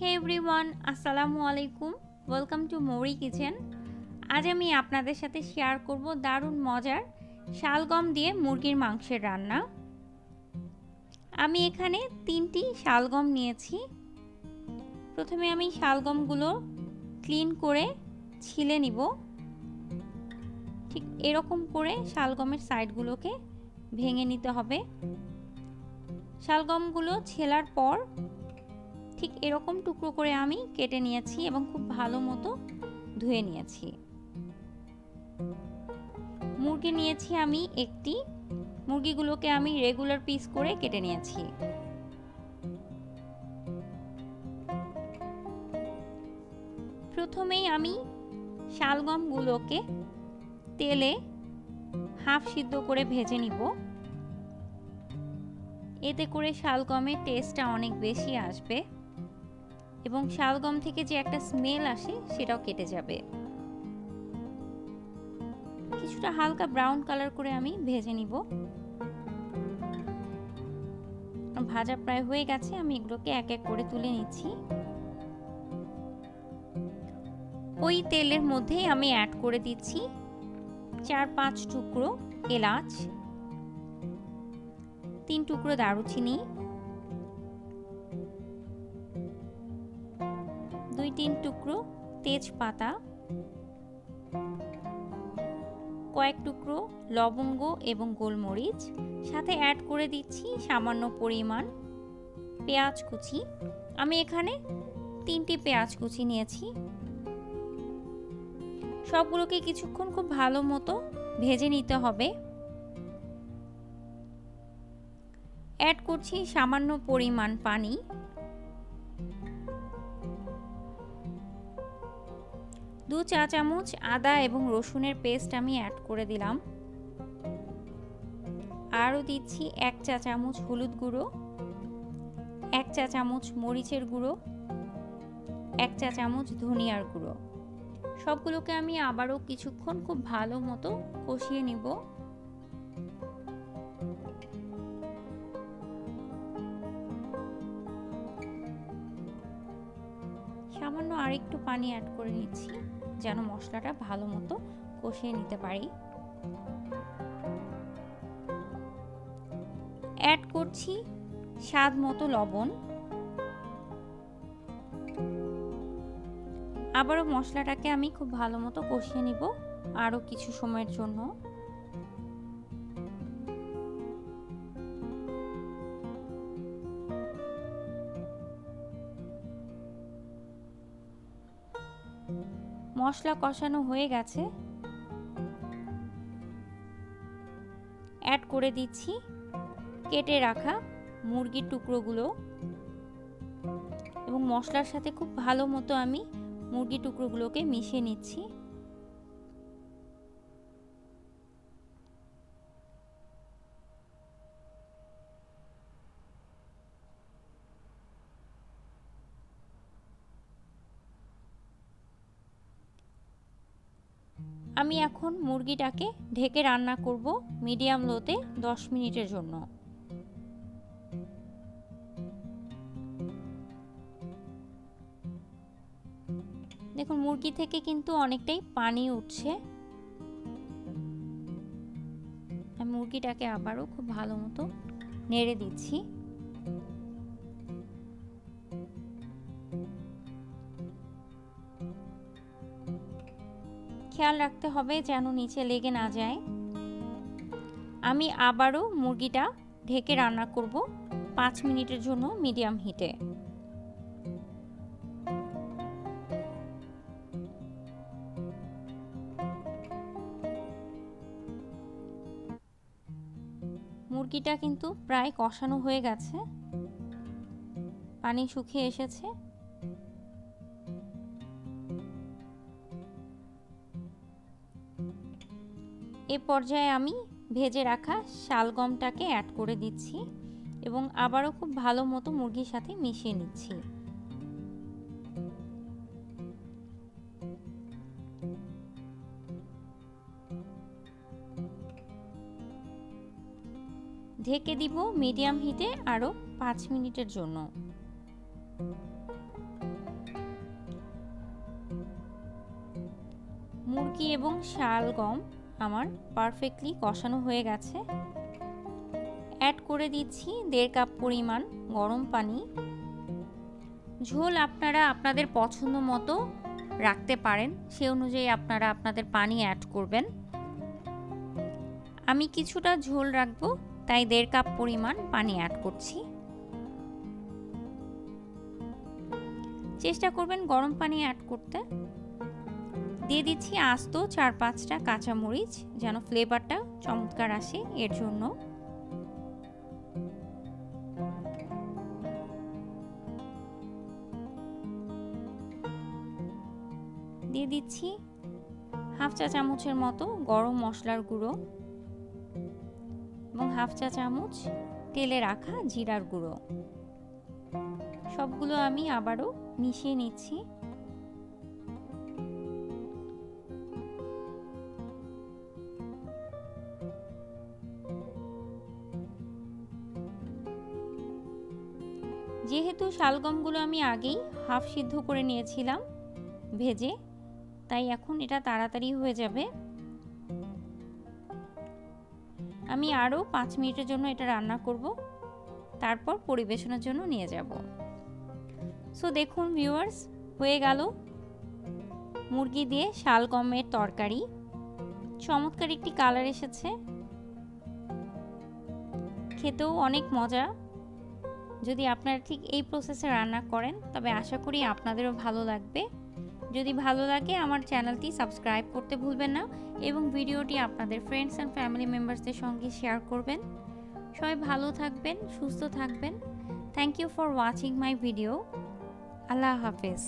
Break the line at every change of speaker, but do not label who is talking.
হে everyone, আসসালামু আলাইকুম। Welcome to মৌরি কিচেন। আজ আমি আপনাদের সাথে শেয়ার করব দারুণ মজার শালগম দিয়ে মুরগির মাংসের রান্না। আমি এখানে 3টি শালগম নিয়েছি। প্রথমে আমি শালগমগুলো ক্লিন করে ছিলে নিব। ঠিক এরকম করে শালগমের সাইডগুলোকে ভেঙে নিতে হবে। শালগমগুলো ছেলার পর ঠিক এরকম টুকরো করে আমি কেটে নিয়েছি এবং খুব ভালো মতো ধুয়ে নিয়েছি। মুরগি নিয়েছি আমি একটি। মুরগিগুলোকে আমি রেগুলার পিস করে কেটে নিয়েছি। প্রথমেই আমি শালগমগুলোকে তেলে হাফ সিদ্ধ করে ভেজে নিব। এতে করে শালগমের টেস্টটা অনেক বেশি আসবে এবং শালগম থেকে যে একটা স্মেল আসে সেটাও কেটে যাবে। কিছুটা হালকা ব্রাউন কালার করে আমি ভেজে নিব। ভাজা প্রায় হয়ে গেছে, আমি এগুলোকে এক এক করে তুলে নিচ্ছি। ওই তেলের মধ্যেই আমি অ্যাড করে দিচ্ছি 4-5 টুকরো এলাচ, 3 টুকরো দারুচিনি, 2-3 টুকরো তেজপাতা, কয়েক টুকরো লবঙ্গ এবং গোলমরিচ, সাথে অ্যাড করে দিচ্ছি সামান্য পরিমাণ পেঁয়াজ কুচি। আমি এখানে 3টি পেঁয়াজ কুচি নিয়েছি। সবগুলোকে কিছুক্ষণ খুব ভালো মতো ভেজে নিতে হবে। অ্যাড করছি সামান্য পরিমাণ পানি। দু চা চামচ আদা এবং রসুনের পেস্ট আমি অ্যাড করে দিলাম। আরও দিচ্ছি 1 চা চামচ হলুদ গুঁড়ো, 1 চা চামচ মরিচের গুঁড়ো, 1 চা চামচ ধনিয়ার গুঁড়ো। সবগুলোকে আমি আবারও কিছুক্ষণ খুব ভালো মতো কষিয়ে নিব। সামান্য আরেকটু পানি অ্যাড করে নিচ্ছি যেন মশলাটা ভালো মতো কষিয়ে নিতে পারি। অ্যাড করছি স্বাদ মতো লবণ। আবারও মশলাটাকে আমি খুব ভালো মতো কষিয়ে নিব আরও কিছু সময়ের জন্য। মশলা কষানো হয়ে গেছে। অ্যাড করে দিচ্ছি কেটে রাখা মুরগির টুকরোগুলো এবং মশলার সাথে খুব ভালো মতো আমি মুরগির টুকরোগুলোকে মিশিয়ে নিচ্ছি। আমি এখন মুরগিটাকে ঢেকে রান্না করব মিডিয়াম লোতে 10 মিনিটের জন্য। দেখুন মুরগি থেকে কিন্তু অনেকটাই পানি উঠছে। আমি মুরগিটাকে আবারও খুব ভালো মতো নেড়ে দিচ্ছি। খেয়াল রাখতে হবে যেন নিচে লেগে না যায়। আমি আবারও মুরগিটা ঢেকে রান্না করব 5 মিনিটের জন্য মিডিয়াম হিটে। মুরগিটা কিন্তু প্রায় কষানো হয়ে গেছে, পানি শুকিয়ে এসেছে। এ পর্যায়ে আমি ভেজে রাখা শালগমটাকে অ্যাড করে দিচ্ছি এবং আবারও খুব ভালো মতো মুরগির সাথে মিশিয়ে নিচ্ছি। ঢেকে দিব মিডিয়াম হিটে আরও 5 মিনিটের জন্য। মুরগি এবং শালগম আমার পারফেক্টলি কষানো হয়ে গেছে। অ্যাড করে দিচ্ছি 1.5 কাপ পরিমাণ গরম পানি। ঝোল আপনারা আপনাদের পছন্দ মতো রাখতে পারেন, সে অনুযায়ী আপনারা আপনাদের পানি অ্যাড করবেন। আমি কিছুটা ঝোল রাখবো, তাই 1.5 কাপ পরিমাণ পানি অ্যাড করছি। চেষ্টা করবেন গরম পানি অ্যাড করতে। দিয়ে দিচ্ছি আস্ত 4-5টা কাঁচামরিচ, যেন ফ্লেভারটা চমৎকার আসে এর জন্য। দিয়ে দিচ্ছি 1/2 চা চামচের মতো গরম মশলার গুঁড়ো এবং 1/2 চা চামচ তেলে রাখা জিরার গুঁড়ো। সবগুলো আমি আবারও মিশিয়ে নিচ্ছি। যেহেতু শালগমগুলো আমি আগেই হাফ সিদ্ধ করে নিয়েছিলাম ভেজে, তাই এখন এটা তাড়াতাড়ি হয়ে যাবে। আমি আরও 5 মিনিটের জন্য এটা রান্না করব, তারপর পরিবেশনের জন্য নিয়ে যাব। সো দেখুন ভিউয়ার্স, হয়ে গেল মুরগি দিয়ে শালগমের তরকারি। চমৎকার একটি কালার এসেছে, খেতেও অনেক মজা। যদি আপনারা ঠিক এই প্রসেসে রান্না করেন তবে আশা করি আপনাদেরও ভালো লাগবে। যদি ভালো লাগে আমার চ্যানেলটি সাবস্ক্রাইব করতে ভুলবেন না এবং ভিডিওটি আপনাদের ফ্রেন্ডস অ্যান্ড ফ্যামিলি মেম্বার্সদের সঙ্গে শেয়ার করবেন। সবাই ভালো থাকবেন, সুস্থ থাকবেন। Thank you for watching my video. আল্লাহ হাফেজ।